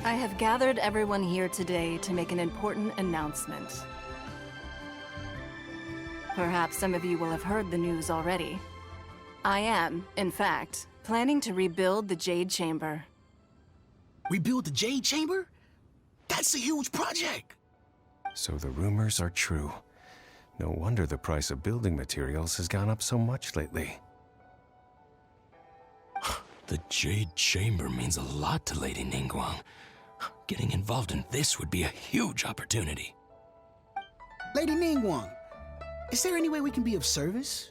I have gathered everyone here today to make an important announcement. Perhaps some of you will have heard the news already. I am, in fact, planning to rebuild the Jade Chamber. Rebuild the Jade Chamber? That's a huge project! So the rumors are true. No wonder the price of building materials has gone up so much lately. The Jade Chamber means a lot to Lady Ningguang. Getting involved in this would be a huge opportunity. Lady Ningguang, is there any way we can be of service?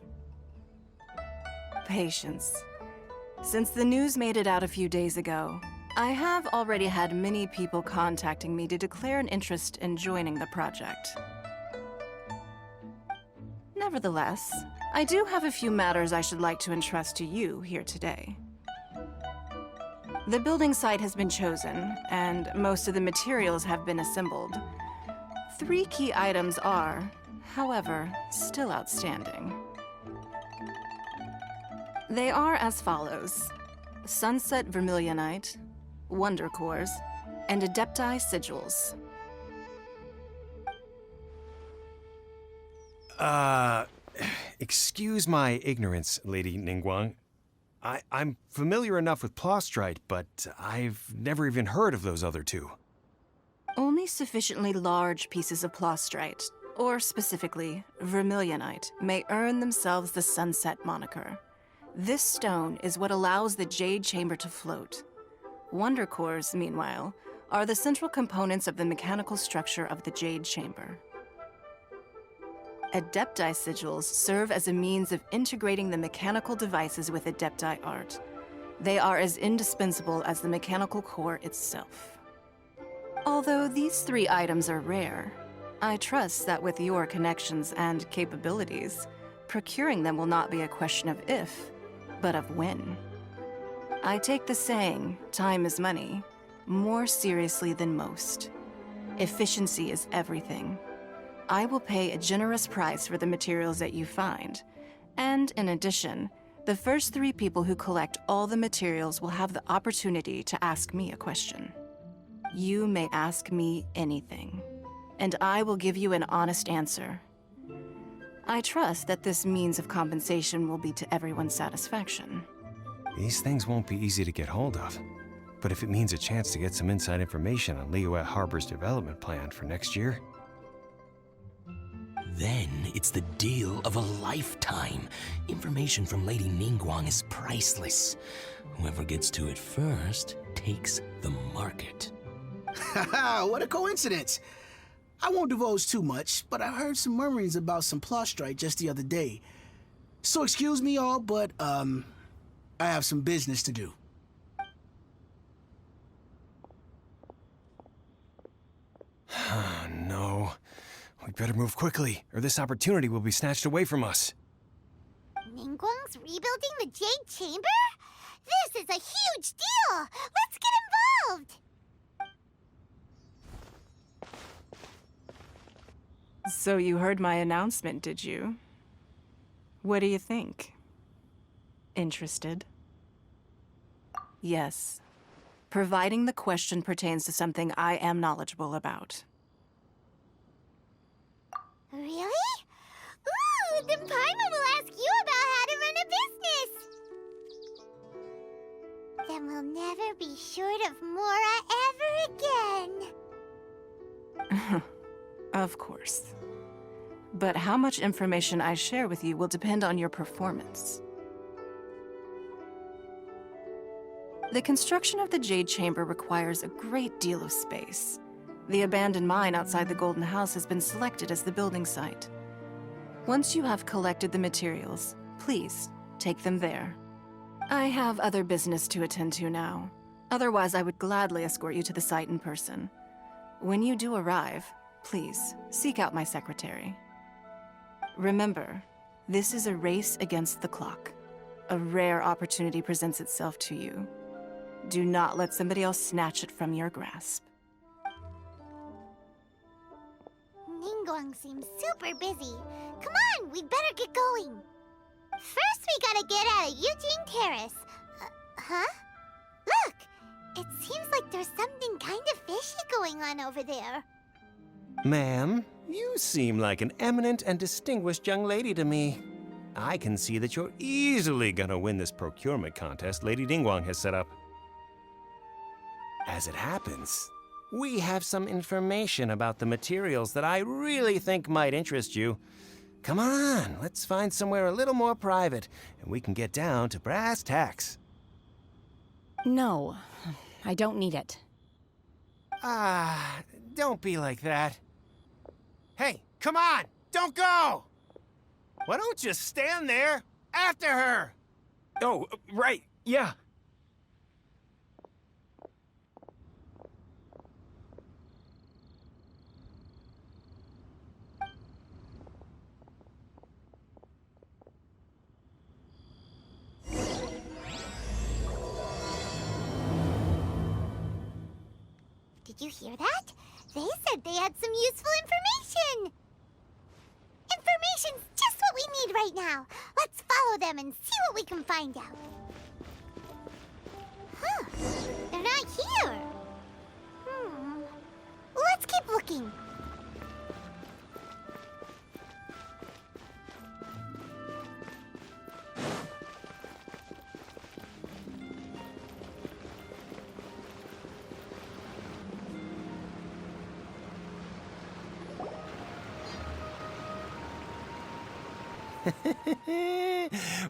Patience. Since the news made it out a few days ago, I have already had many people contacting me to declare an interest in joining the project. Nevertheless, I do have a few matters I should like to entrust to you here today. The building site has been chosen, and most of the materials have been assembled. 3 key items are, however, still outstanding. They are as follows: Sunset Vermilionite, Wonder Cores, and Adepti Sigils. Excuse my ignorance, Lady Ningguang. I'm familiar enough with Plostrite, but I've never even heard of those other 2. Only sufficiently large pieces of Plostrite, or specifically Vermilionite, may earn themselves the Sunset moniker. This stone is what allows the Jade Chamber to float. Wonder Cores, meanwhile, are the central components of the mechanical structure of the Jade Chamber. Adepti Sigils serve as a means of integrating the mechanical devices with Adepti art. They are as indispensable as the mechanical core itself. Although these 3 items are rare, I trust that with your connections and capabilities, procuring them will not be a question of if, but of when. I take the saying, time is money, more seriously than most. Efficiency is everything. I will pay a generous price for the materials that you find. And in addition, the first 3 people who collect all the materials will have the opportunity to ask me a question. You may ask me anything, and I will give you an honest answer. I trust that this means of compensation will be to everyone's satisfaction. These things won't be easy to get hold of. But if it means a chance to get some inside information on Liyue Harbor's development plan for next year, Then it's the deal of a lifetime. Information from Lady Ningguang is priceless. Whoever gets to it first takes the market. Haha, what a coincidence! I won't divulge too much, but I heard some murmurings about some Plostrite just the other day. So excuse me all, but, I have some business to do. no. We better move quickly, or this opportunity will be snatched away from us. Ningguang's rebuilding the Jade Chamber? This is a huge deal! Let's get involved! So you heard my announcement, did you? What do you think? Interested? Yes. Providing the question pertains to something I am knowledgeable about. Really? Ooh, then Paimon will ask you about how to run a business! Then we'll never be short of Mora ever again! Of course. But how much information I share with you will depend on your performance. The construction of the Jade Chamber requires a great deal of space. The abandoned mine outside the Golden House has been selected as the building site. Once you have collected the materials, please take them there. I have other business to attend to now. Otherwise, I would gladly escort you to the site in person. When you do arrive, please seek out my secretary. Remember, this is a race against the clock. A rare opportunity presents itself to you. Do not let somebody else snatch it from your grasp. Ningguang seems super busy. Come on, we'd better get going. First, we gotta get out of Eugene Terrace. Huh? Look! It's Seems like there's something kind of fishy going on over there. Ma'am, you seem like an eminent and distinguished young lady to me. I can see that you're easily gonna win this procurement contest Lady Ningguang has set up. As it happens, we have some information about the materials that I really think might interest you. Come on, let's find somewhere a little more private, and we can get down to brass tacks. No, I don't need it. Don't be like that. Hey, come on, don't go! Why don't you stand there after her? Oh, right, yeah. Did you hear that? They said they had some useful information. Information's just what we need right now. Let's follow them and see what we can find out. Huh. They're not here. Let's keep looking.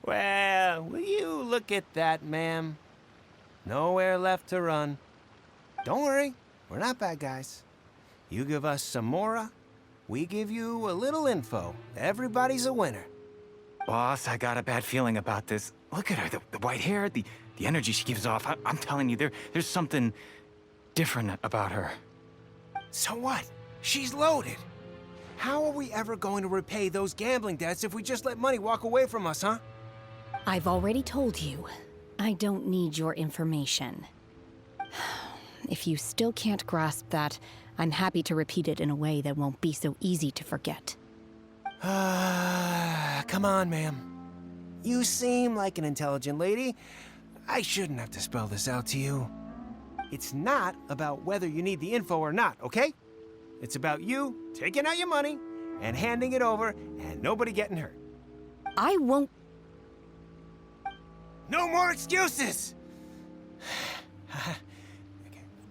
Well, will you look at that, ma'am? Nowhere left to run. Don't worry, we're not bad guys. You give us some mora, we give you a little info. Everybody's a winner. Boss, I got a bad feeling about this. Look at her, the white hair, the energy she gives off. I'm telling you, there's something different about her. So what? She's loaded. How are we ever going to repay those gambling debts if we just let money walk away from us, huh? I've already told you, I don't need your information. If you still can't grasp that, I'm happy to repeat it in a way that won't be so easy to forget. Come on, ma'am. You seem like an intelligent lady. I shouldn't have to spell this out to you. It's not about whether you need the info or not, okay? It's about you taking out your money and handing it over and nobody getting hurt. I won't. No more excuses!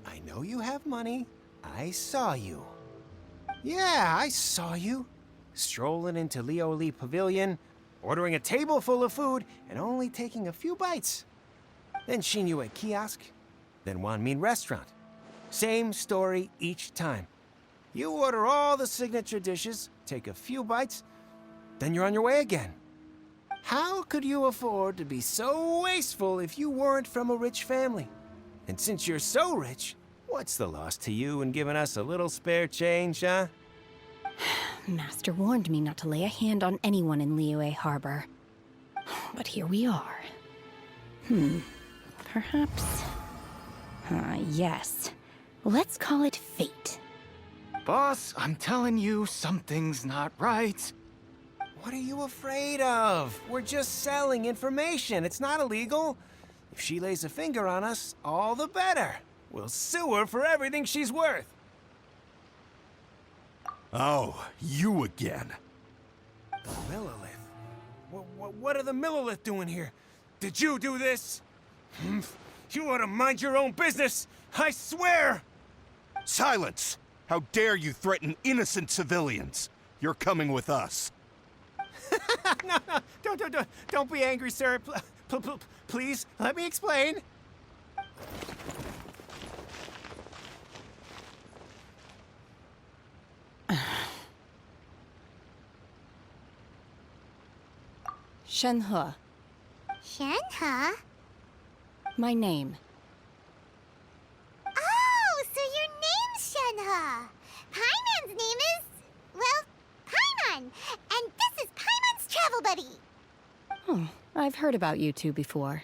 I know you have money. I saw you. Yeah, I saw you. Strolling into Leo Lee Pavilion, ordering a table full of food, and only taking a few bites. Then Xinyue Kiosk, then Wanmin Restaurant. Same story each time. You order all the signature dishes, take a few bites, then you're on your way again. How could you afford to be so wasteful if you weren't from a rich family? And since you're so rich, what's the loss to you in giving us a little spare change, huh? Master warned me not to lay a hand on anyone in Liyue Harbor. But here we are. Perhaps... yes. Let's call it fate. Boss, I'm telling you, something's not right. What are you afraid of? We're just selling information. It's not illegal. If she lays a finger on us, all the better. We'll sue her for everything she's worth. Oh, you again. The Millilith? What are the Millilith doing here? Did you do this? You ought to mind your own business, I swear! Silence! How dare you threaten innocent civilians? You're coming with us. No, don't be angry, sir. Please, let me explain. Shenhe, Shenhe? my name. Oh, so your name's Shenhe. Paimon's name is, well, Paimon. And this is Paimon's travel buddy. Oh, I've heard about you two before.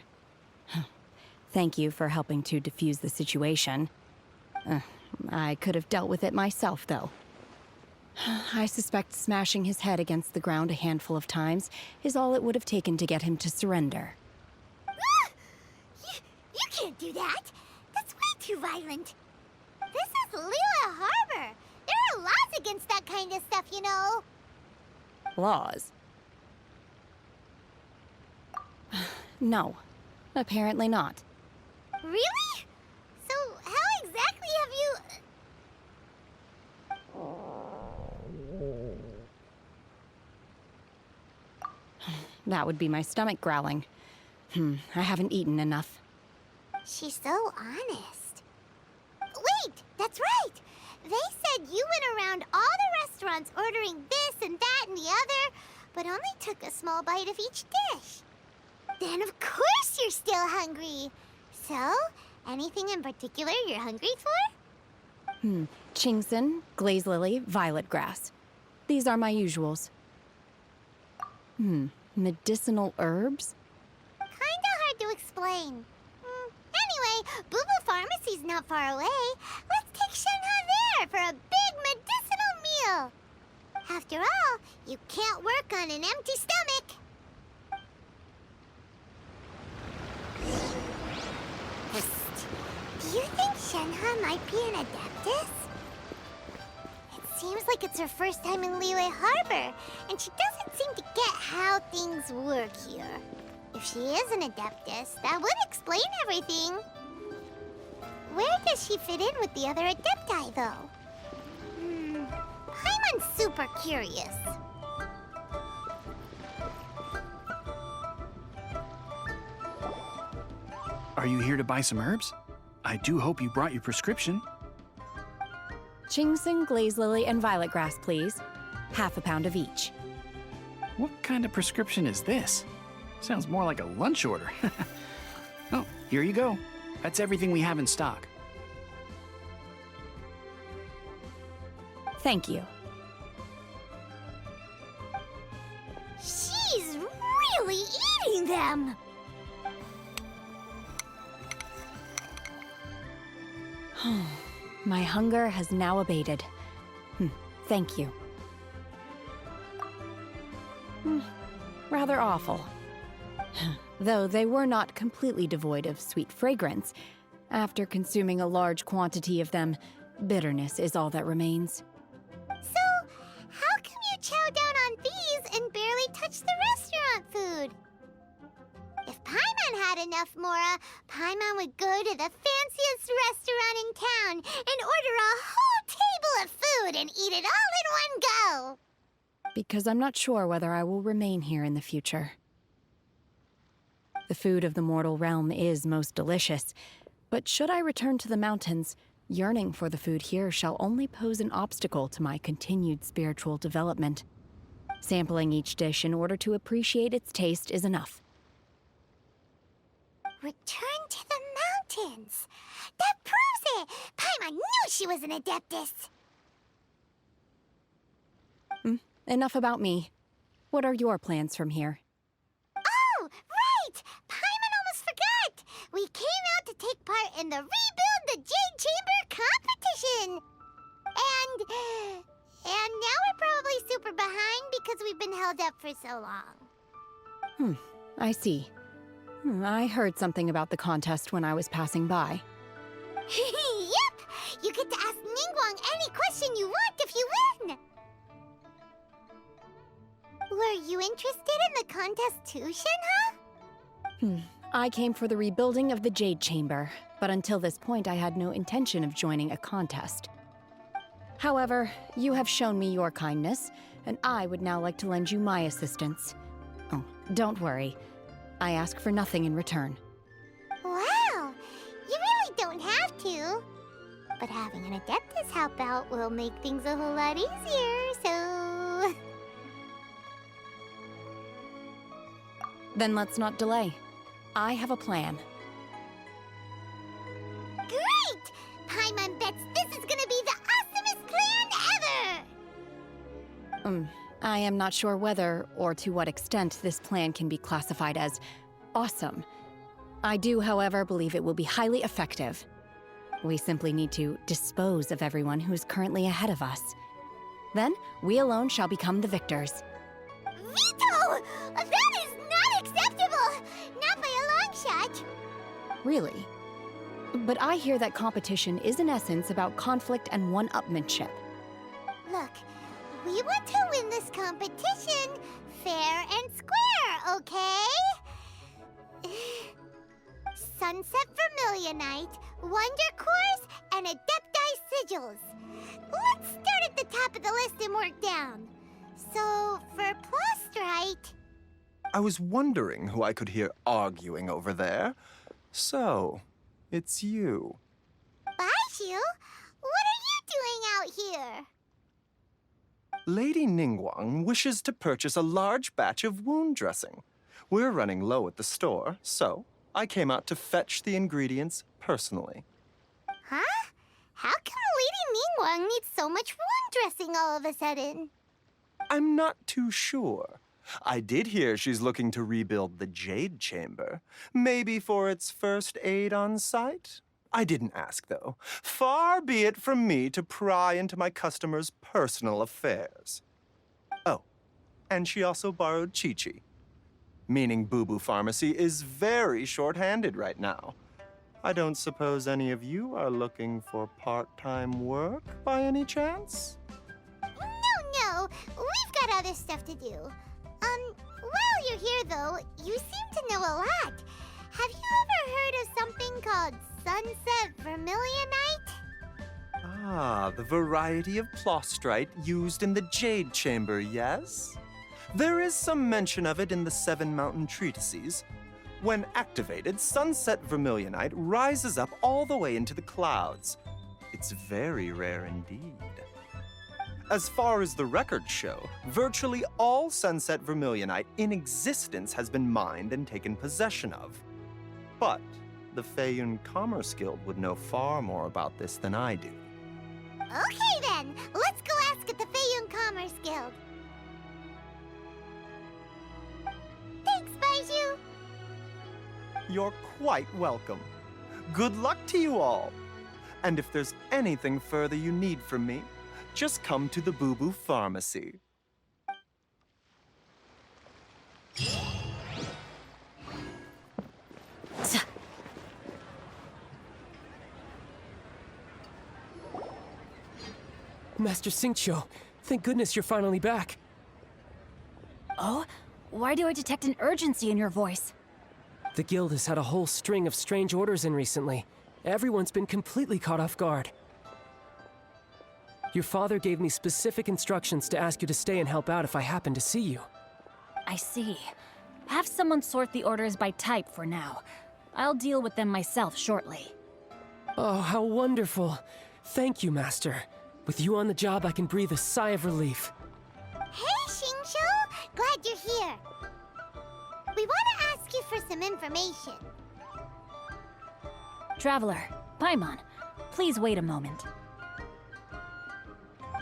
Thank you for helping to defuse the situation. I could have dealt with it myself, though. I suspect smashing his head against the ground a handful of times is all it would have taken to get him to surrender. You can't do that. That's way too violent. This is Lila Harbor. There are laws against that kind of stuff, you know. Laws? No, apparently not. Really? So how exactly have you... That would be my stomach growling. I haven't eaten enough. She's so honest. Wait, that's right. They said you went around all the restaurants ordering this and that and the other, but only took a small bite of each dish. Then of course you're still hungry. So, anything in particular you're hungry for? Chingson, glaze lily, violet grass. These are my usuals. Medicinal herbs? Kinda hard to explain. Anyway, Boo Boo Pharmacy's not far away. Let's take Shenhe there for a big medicinal meal. After all, you can't work on an empty stomach. Psst. Do you think Shenhe might be an Adeptus? It seems like it's her first time in Liyue Harbor, and she doesn't seem to get how things work here. If she is an Adeptus, that would explain everything. Where does she fit in with the other Adepti, though? Paimon's super curious. Are you here to buy some herbs? I do hope you brought your prescription. Chingson, glaze lily, and violet grass, please. Half a pound of each. What kind of prescription is this? Sounds more like a lunch order. Oh, here you go. That's everything we have in stock. Thank you. She's really eating them! My hunger has now abated. Thank you. Rather awful. Though they were not completely devoid of sweet fragrance. After consuming a large quantity of them, bitterness is all that remains. So, how come you chow down on these and barely touch the restaurant food? If Paimon had enough Mora, Paimon would go to the fanciest restaurant in town and order a whole table of food and eat it all in one go. Because I'm not sure whether I will remain here in the future. The food of the mortal realm is most delicious, but should I return to the mountains, yearning for the food here shall only pose an obstacle to my continued spiritual development. Sampling each dish in order to appreciate its taste is enough. Return to the mountains. That proves it! Paimon knew she was an Adeptus. Enough about me. What are your plans from here? Oh, right! Paimon almost forgot! We came out to take part in the Rebuild the Jade Chamber competition! And now we're probably super behind because we've been held up for so long. I see. I heard something about the contest when I was passing by. Yep! You get to ask Ningguang any question you want if you win! Were you interested in the contest too, Shenhe? I came for the rebuilding of the Jade Chamber, but until this point I had no intention of joining a contest. However, you have shown me your kindness, and I would now like to lend you my assistance. Oh, don't worry. I ask for nothing in return. Wow! You really don't have to. But having an Adeptus help out will make things a whole lot easier, so... Then let's not delay. I have a plan. Great! Paimon bets this is gonna be the awesomest plan ever! I am not sure whether or to what extent this plan can be classified as awesome. I do, however, believe it will be highly effective. We simply need to dispose of everyone who is currently ahead of us. Then, we alone shall become the victors. Veto! That is not acceptable! Not by a long shot! Really? But I hear that competition is in essence about conflict and one-upmanship. Look, we want to win this competition fair and square, okay? Sunset Vermilionite, Wonder Cores, and Adepti Sigils. Let's start at the top of the list and work down. So, for Plustrite... I was wondering who I could hear arguing over there. So, it's you. Baiju? What are you doing out here? Lady Ningguang wishes to purchase a large batch of wound dressing. We're running low at the store, so I came out to fetch the ingredients personally. Huh? How come Lady Ningguang needs so much wound dressing all of a sudden? I'm not too sure. I did hear she's looking to rebuild the Jade Chamber. Maybe for its first aid on site? I didn't ask, though. Far be it from me to pry into my customers' personal affairs. Oh, and she also borrowed Chi-Chi. Meaning Boo Boo Pharmacy is very short-handed right now. I don't suppose any of you are looking for part-time work by any chance? No, we've got other stuff to do. While you're here though, you seem to know a lot. Have you ever heard of something called Sunset Vermilionite? Ah, the variety of Plustrite used in the Jade Chamber, yes? There is some mention of it in the Seven Mountain Treatises. When activated, Sunset Vermilionite rises up all the way into the clouds. It's very rare indeed. As far as the records show, virtually all Sunset Vermilionite in existence has been mined and taken possession of. But the Feiyun Commerce Guild would know far more about this than I do. Okay then, let's go ask at the Feiyun Commerce Guild. Thanks, Baiju. You're quite welcome. Good luck to you all. And if there's anything further you need from me, just come to the Boo Boo Pharmacy. Master Xingqiu, thank goodness you're finally back. Oh? Why do I detect an urgency in your voice? The guild has had a whole string of strange orders in recently. Everyone's been completely caught off guard. Your father gave me specific instructions to ask you to stay and help out if I happen to see you. I see. Have someone sort the orders by type for now. I'll deal with them myself shortly. Oh, how wonderful. Thank you, Master. With you on the job, I can breathe a sigh of relief. Hey, Xingqiu! Glad you're here. We want to ask you for some information. Traveler, Paimon, please wait a moment.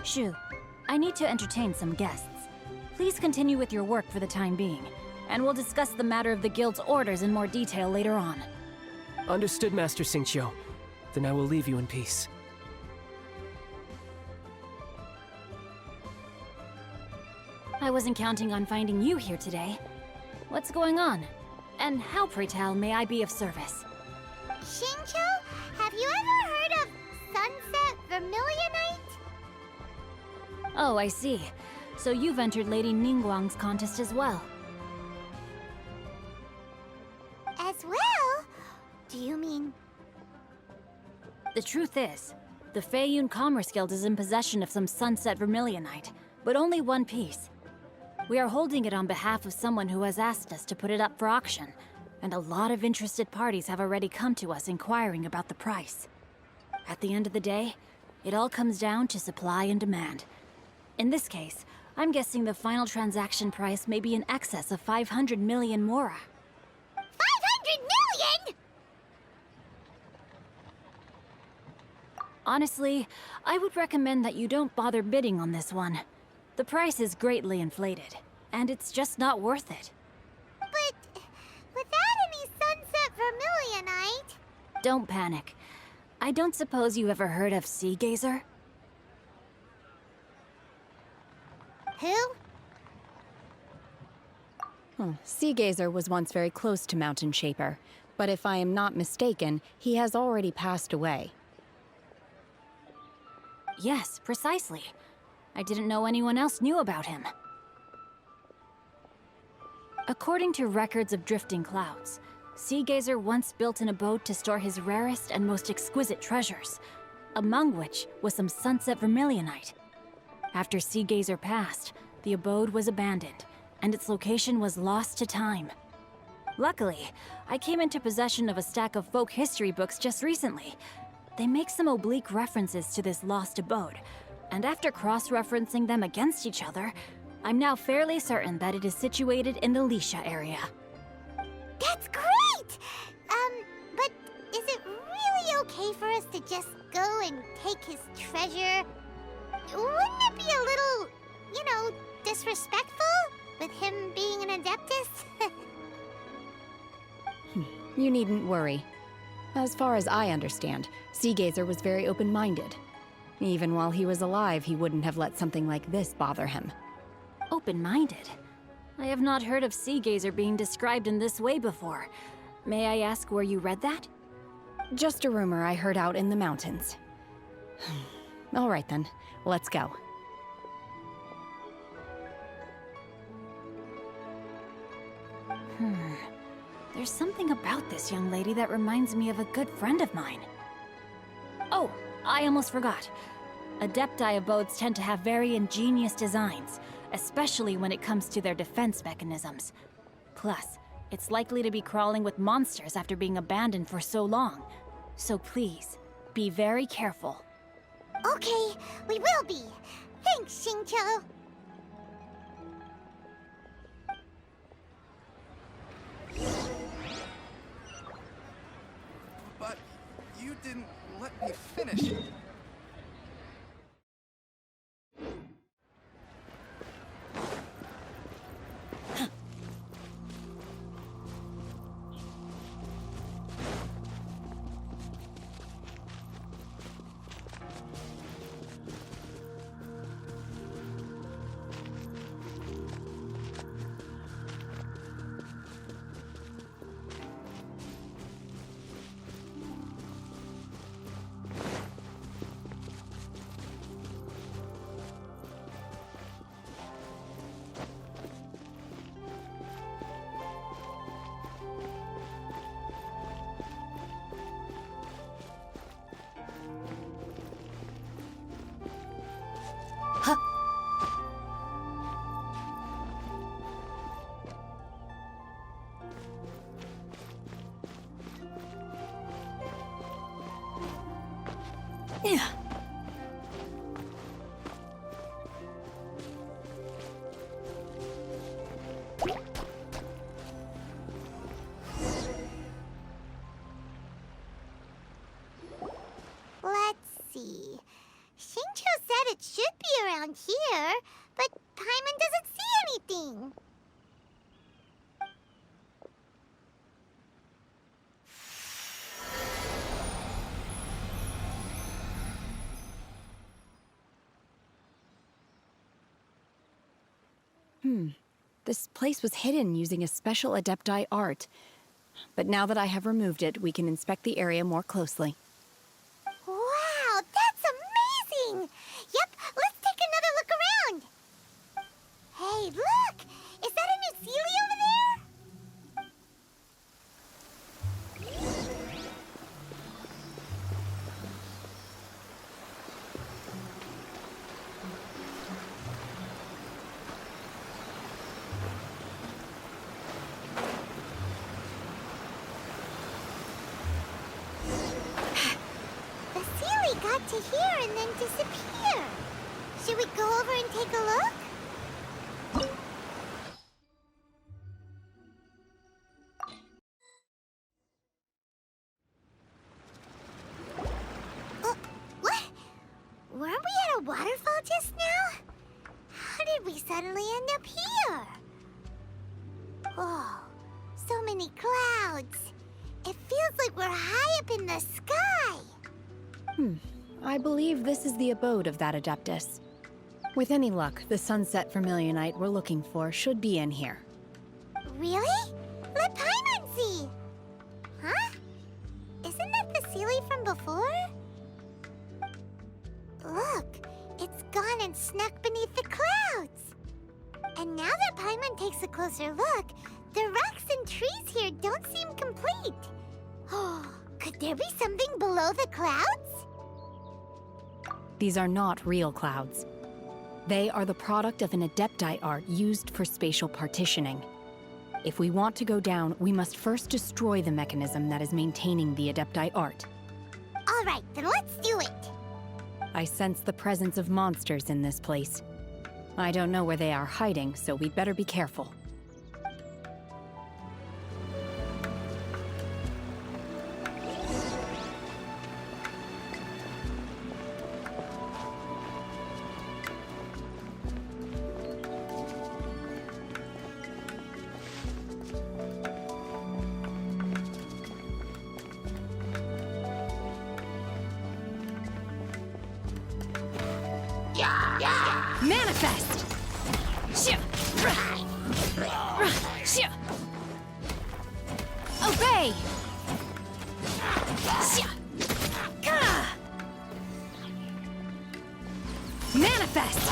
Shu, I need to entertain some guests. Please continue with your work for the time being, and we'll discuss the matter of the guild's orders in more detail later on. Understood, Master Xingqiu. Then I will leave you in peace. I wasn't counting on finding you here today. What's going on? And how, pray tell, may I be of service? Xingqiu, have you ever heard of Sunset Vermilionite? Oh, I see. So you've entered Lady Ningguang's contest as well. As well? Do you mean... The truth is, the Feiyun Commerce Guild is in possession of some Sunset Vermilionite, but only one piece. We are holding it on behalf of someone who has asked us to put it up for auction, and a lot of interested parties have already come to us inquiring about the price. At the end of the day, it all comes down to supply and demand. In this case, I'm guessing the final transaction price may be in excess of 500 million mora. 500 million?! Honestly, I would recommend that you don't bother bidding on this one. The price is greatly inflated, and it's just not worth it. But without any Sunset Vermilionite... Don't panic. I don't suppose you ever heard of Sea Gazer? Who? Sea Gazer was once very close to Mountain Shaper, But if I am not mistaken, he has already passed away. Yes, precisely. I didn't know anyone else knew about him. According to records of drifting clouds, Seagazer once built an abode to store his rarest and most exquisite treasures, among which was some sunset vermilionite. After Seagazer passed, the abode was abandoned, and its location was lost to time. Luckily, I came into possession of a stack of folk history books just recently. They make some oblique references to this lost abode, and after cross-referencing them against each other, I'm now fairly certain that it is situated in the Lisha area. That's great! But is it really okay for us to just go and take his treasure? Wouldn't it be a little, disrespectful with him being an Adeptus? You needn't worry. As far as I understand, Seagazer was very open-minded. Even while he was alive, he wouldn't have let something like this bother him. Open-minded? I have not heard of Seagazer being described in this way before. May I ask where you read that? Just a rumor I heard out in the mountains. All right then, let's go. There's something about this young lady that reminds me of a good friend of mine. Oh, I almost forgot. Adepti abodes tend to have very ingenious designs, especially when it comes to their defense mechanisms. Plus, it's likely to be crawling with monsters after being abandoned for so long. So please, be very careful. Okay, we will be. Thanks, Xingqiu. But you didn't let me finish. Yeah. Let's see. Xingqiu said it should be around here, but Paimon doesn't see anything. This place was hidden using a special Adepti art. But now that I have removed it, we can inspect the area more closely. Wow, that's amazing! Yep, let's take another look around. Hey, look! Is that a new Sealy over there? The Sealy got to here and then disappear. Should we go over and take a look? What? Weren't we at a waterfall just now? How did we suddenly end up here? Oh, so many clouds. It feels like we're high up in the sky. I believe this is the abode of that Adeptus. With any luck, the sunset Vermilionite we're looking for should be in here. Really? Let Paimon see. Huh? Sealy from before? Look, it's gone and snuck beneath the clouds. And now that Paimon takes a closer look, the rocks and trees here don't seem complete. Oh, could there be something below the clouds? These are not real clouds. They are the product of an Adepti art used for spatial partitioning. If we want to go down, we must first destroy the mechanism that is maintaining the Adepti art. All right, then let's do it. I sense the presence of monsters in this place. I don't know where they are hiding, so we'd better be careful. Manifest! Obey! Manifest!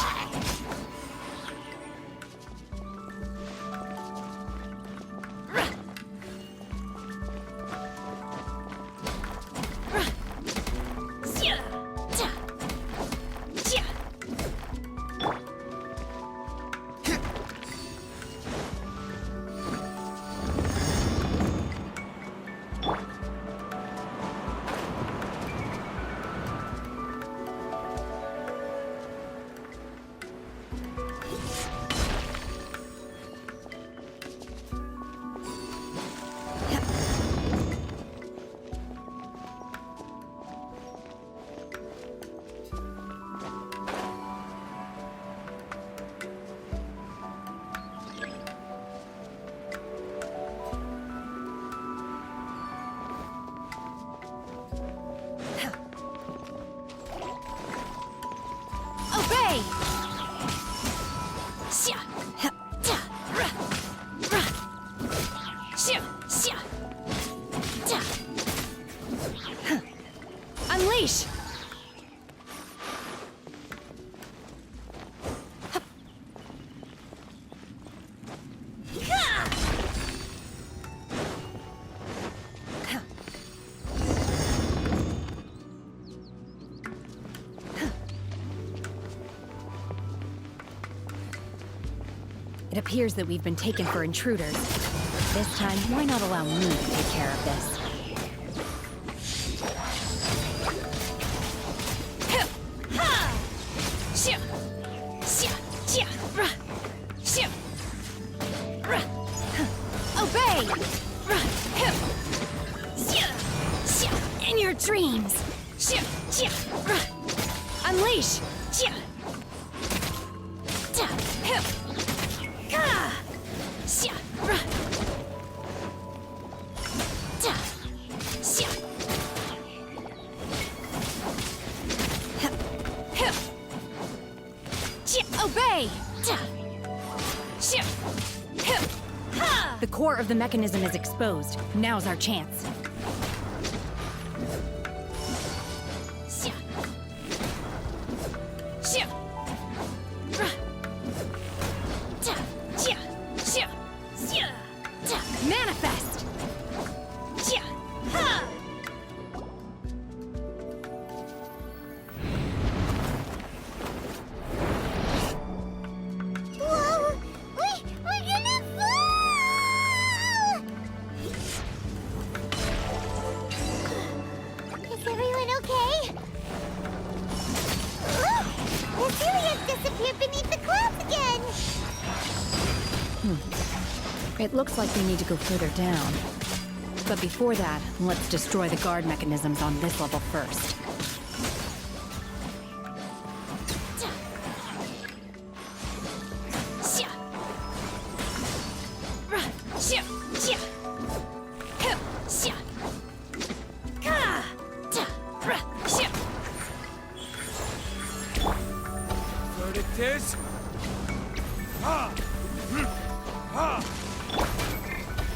Obey! Unleash! It appears that we've been taken for intruders. This time, why not allow me to take care of this? Obey! In your dreams! Unleash! Obey! The core of the mechanism is exposed. Now's our chance. Manifest! Whoa! We're gonna fall! Is everyone okay? Look! The Celia's disappeared beneath the clouds again! It looks like we need to go further down. But before that, let's destroy the guard mechanisms on this level first. Verdict is...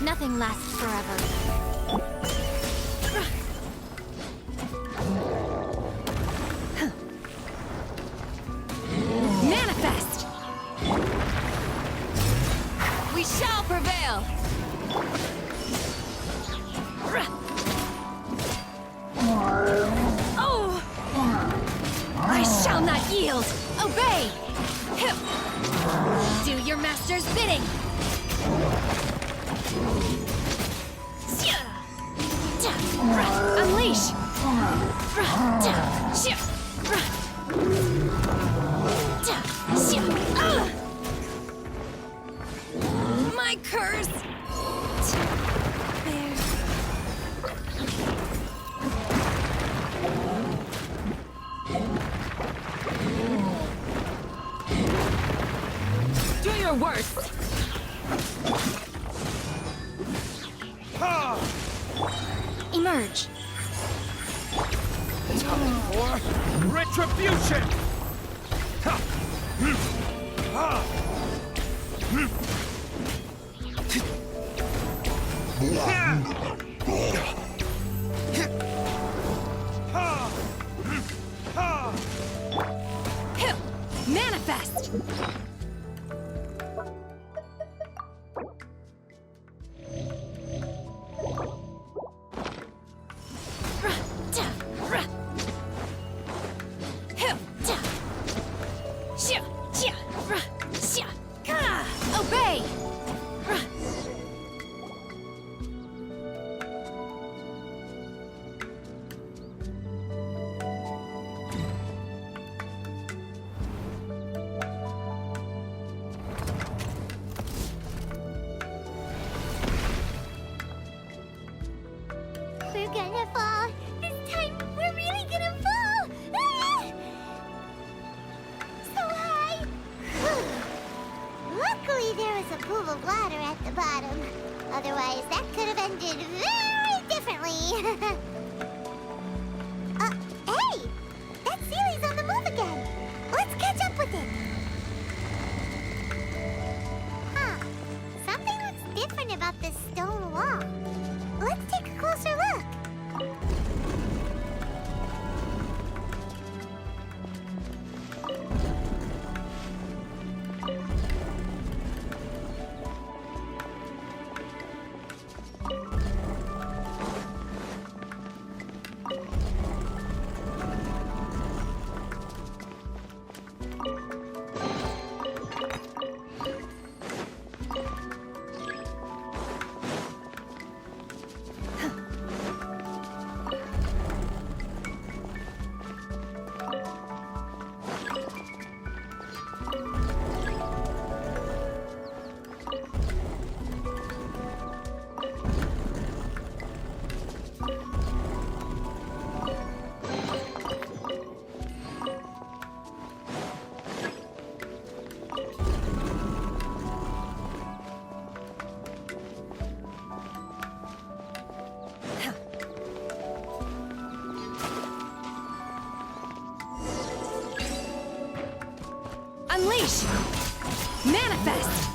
Nothing lasts forever. Yield! Obey! Do your master's bidding! Unleash! My curse! There. Do your worst! Emerge. Time for retribution! Manifest! Obey! We're gonna fall. This time, we're really gonna fall. Ah! So high. Luckily, there was a pool of water at the bottom. Otherwise, that could have ended very differently. Hey! That Sealy's on the move again. Let's catch up with it. Huh. Something looks different about this stone wall. Let's take a closer look. Unleash! Manifest!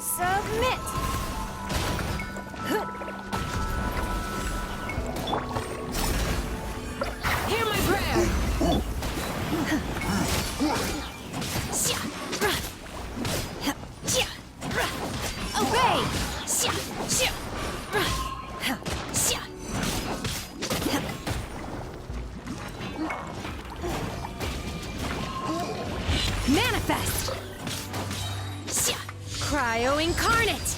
Submit! Hear my prayer! Obey! Manifest! Cryo incarnate!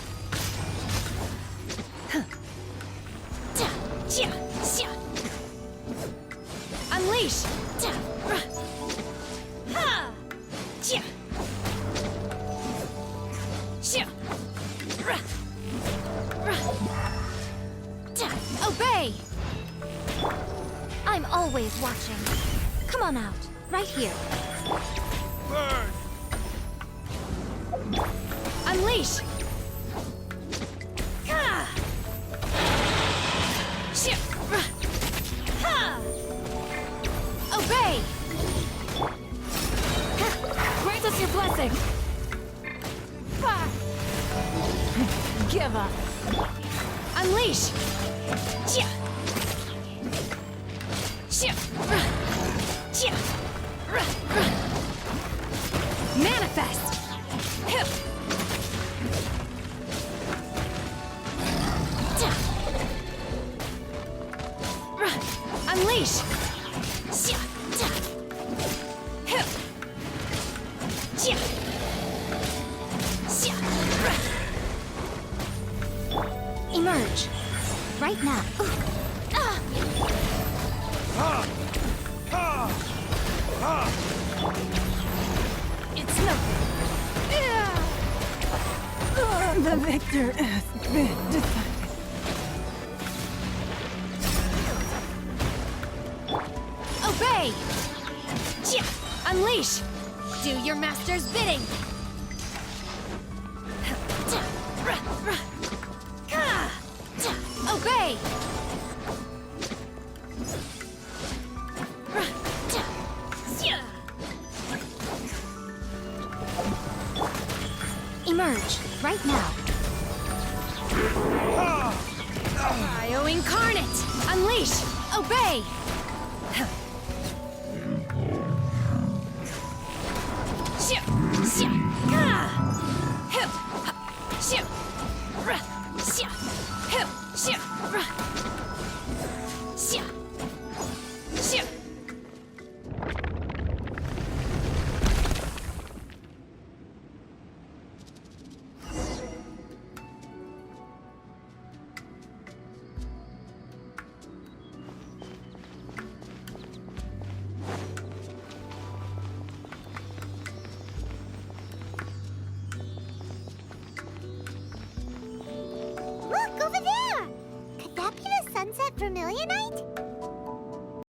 Unleash! Obey! I'm always watching. Come on out, right here. Burn! Unleash! Obey! Grant us your blessing! Give up! Unleash! Manifest! Unleash! Emerge. Right now. It's nothing. The victor has been decided. Obey! Unleash! Do your master's bidding! Obey! Emerge, right now. Bio Incarnate! Unleash! Obey! Look, over there! Could that be the sunset Vermilionite?